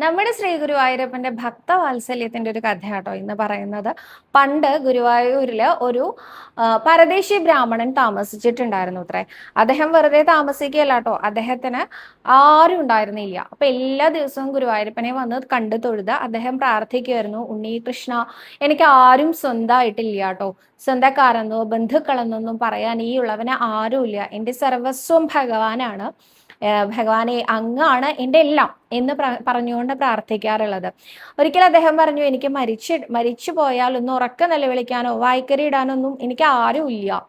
നമ്മുടെ ശ്രീ ഗുരുവായൂരപ്പന്റെ ഭക്തവാത്സല്യത്തിന്റെ ഒരു കഥയാട്ടോ ഇന്ന് പറയുന്നത്. പണ്ട് ഗുരുവായൂരില് ഒരു പരദേശി ബ്രാഹ്മണൻ താമസിച്ചിട്ടുണ്ടായിരുന്നു അത്രേ. അദ്ദേഹം വെറുതെ താമസിക്കുകയല്ല കേട്ടോ, അദ്ദേഹത്തിന് ആരും ഉണ്ടായിരുന്നില്ല. അപ്പൊ എല്ലാ ദിവസവും ഗുരുവായൂരപ്പനെ വന്ന് കണ്ടു തൊഴുത് അദ്ദേഹം പ്രാർത്ഥിക്കുമായിരുന്നു, ഉണ്ണി കൃഷ്ണ, എനിക്ക് ആരും സ്വന്തമായിട്ടില്ല കേട്ടോ, സ്വന്തക്കാരെന്നോ ബന്ധുക്കളെന്നൊന്നും പറയാൻ ഈ ഉള്ളവന് ആരുമില്ല, എൻ്റെ സർവസ്വം ഭഗവാനാണ്, ഭഗവാനെ അങ്ങാണ് എൻ്റെ എല്ലാം എന്ന് പറഞ്ഞുകൊണ്ട് പ്രാർത്ഥിക്കാറുള്ളത്. ഒരിക്കൽ അദ്ദേഹം പറഞ്ഞു, എനിക്ക് മരിച്ചു പോയാൽ ഒന്ന് ഉറക്ക നിലവിളിക്കാനോ വായ്ക്കരി ഇടാനൊന്നും എനിക്ക് ആരും ഇല്ല,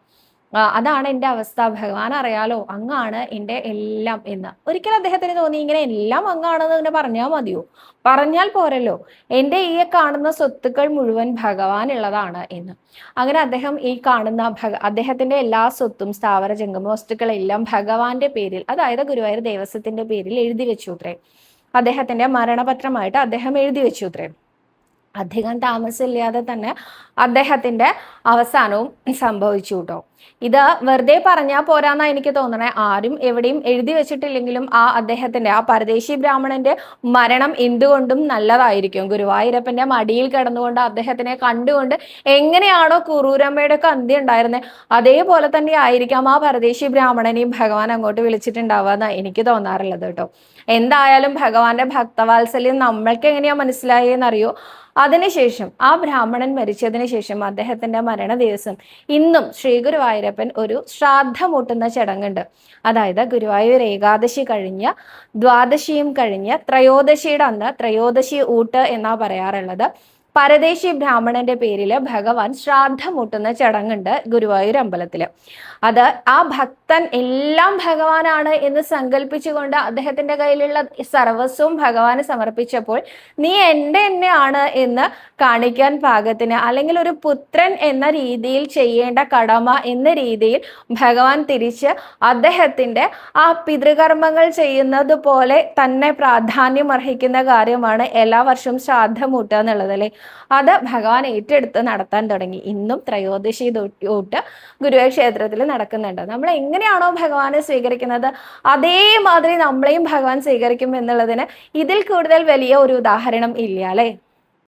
അതാണ് എൻ്റെ അവസ്ഥ, ഭഗവാൻ അറിയാലോ, അങ്ങാണ് എൻ്റെ എല്ലാം എന്ന്. ഒരിക്കൽ അദ്ദേഹത്തിന് തോന്നി, ഇങ്ങനെ എല്ലാം അങ്ങാണെന്ന് ഇങ്ങനെ പറഞ്ഞാൽ മതിയോ, പറഞ്ഞാൽ പോരല്ലോ, എൻ്റെ ഈ കാണുന്ന സ്വത്തുക്കൾ മുഴുവൻ ഭഗവാൻ ഉള്ളതാണ് എന്ന്. അങ്ങനെ അദ്ദേഹം ഈ കാണുന്ന അദ്ദേഹത്തിന്റെ എല്ലാ സ്വത്തും സ്ഥാവര ജംഗമ വസ്തുക്കളെല്ലാം ഭഗവാന്റെ പേരിൽ, അതായത് ഗുരുവായൂർ ദേവസ്വത്തിന്റെ പേരിൽ എഴുതി വെച്ചു അത്രേ. അദ്ദേഹത്തിന്റെ മരണപത്രമായിട്ട് അദ്ദേഹം എഴുതി വെച്ചു അത്രേ. അധികം താമസമില്ലാതെ തന്നെ അദ്ദേഹത്തിന്റെ അവസാനവും സംഭവിച്ചു കേട്ടോ. ഇത് വെറുതെ പറഞ്ഞാൽ പോരാന്നാ എനിക്ക് തോന്നണേ. ആരും എവിടെയും എഴുതി വെച്ചിട്ടില്ലെങ്കിലും അദ്ദേഹത്തിന്റെ പരദേശി ബ്രാഹ്മണന്റെ മരണം എന്തുകൊണ്ടും നല്ലതായിരിക്കും. ഗുരുവായൂരപ്പന്റെ മടിയിൽ കിടന്നുകൊണ്ട് അദ്ദേഹത്തിനെ കണ്ടുകൊണ്ട് എങ്ങനെയാണോ കുറൂരമ്മയുടെ ഒക്കെ അന്ത്യം ഉണ്ടായിരുന്നത്, അതേപോലെ തന്നെ ആയിരിക്കാം പരദേശി ബ്രാഹ്മണനെയും ഭഗവാൻ അങ്ങോട്ട് വിളിച്ചിട്ടുണ്ടാവുക എന്നാ എനിക്ക് തോന്നാറുള്ളത് കേട്ടോ. എന്തായാലും ഭഗവാന്റെ ഭക്തവാത്സല്യം നമ്മൾക്ക് എങ്ങനെയാ മനസ്സിലായെന്നറിയോ? അതിനുശേഷം ബ്രാഹ്മണൻ മരിച്ചതിന് ശേഷം അദ്ദേഹത്തിന്റെ മരണ ദിവസം ഇന്നും ശ്രീ ഗുരുവായൂരപ്പൻ ഒരു ശ്രാദ്ധമൂട്ടുന്ന ചടങ്ങുണ്ട്. അതായത് ഗുരുവായൂർ ഏകാദശി കഴിഞ്ഞ് ദ്വാദശിയും കഴിഞ്ഞ് ത്രയോദശിയുടെ അന്ന് ത്രയോദശി ഊട്ട് എന്നാ പറയാറുള്ളത്. പരദേശി ബ്രാഹ്മണന്റെ പേരിൽ ഭഗവാൻ ശ്രാദ്ധമൂട്ടുന്ന ചടങ്ങുണ്ട് ഗുരുവായൂർ അമ്പലത്തില്. അത് ഭക്തൻ എല്ലാം ഭഗവാനാണ് എന്ന് സങ്കല്പിച്ചുകൊണ്ട് അദ്ദേഹത്തിന്റെ കയ്യിലുള്ള സർവസ്വവും ഭഗവാന് സമർപ്പിച്ചപ്പോൾ, നീ എന്നെയാണ് എന്ന് കാണിക്കാൻ പാകത്തിന്, അല്ലെങ്കിൽ ഒരു പുത്രൻ എന്ന രീതിയിൽ ചെയ്യേണ്ട കടമ എന്ന രീതിയിൽ ഭഗവാൻ തിരിച്ച് അദ്ദേഹത്തിന്റെ പിതൃകർമ്മങ്ങൾ ചെയ്യുന്നത് പോലെ തന്നെ പ്രാധാന്യം അർഹിക്കുന്ന കാര്യമാണ് എല്ലാ വർഷവും ശ്രാദ്ധമൂട്ടുക എന്നുള്ളത് അല്ലേ. അത് ഭഗവാൻ ഏറ്റെടുത്ത് നടത്താൻ തുടങ്ങി. ഇന്നും ത്രയോദശി തൊട്ട് ഗുരുവായൂർ ക്ഷേത്രത്തിൽ നടക്കുന്നുണ്ട്. നമ്മൾ എങ്ങനെയാണോ ഭഗവാനെ സ്വീകരിക്കുന്നത് അതേമാതിരി നമ്മളെയും ഭഗവാൻ സ്വീകരിക്കും എന്നുള്ളതിന് ഇതിൽ കൂടുതൽ വലിയ ഒരു ഉദാഹരണം ഇല്ല അല്ലേ.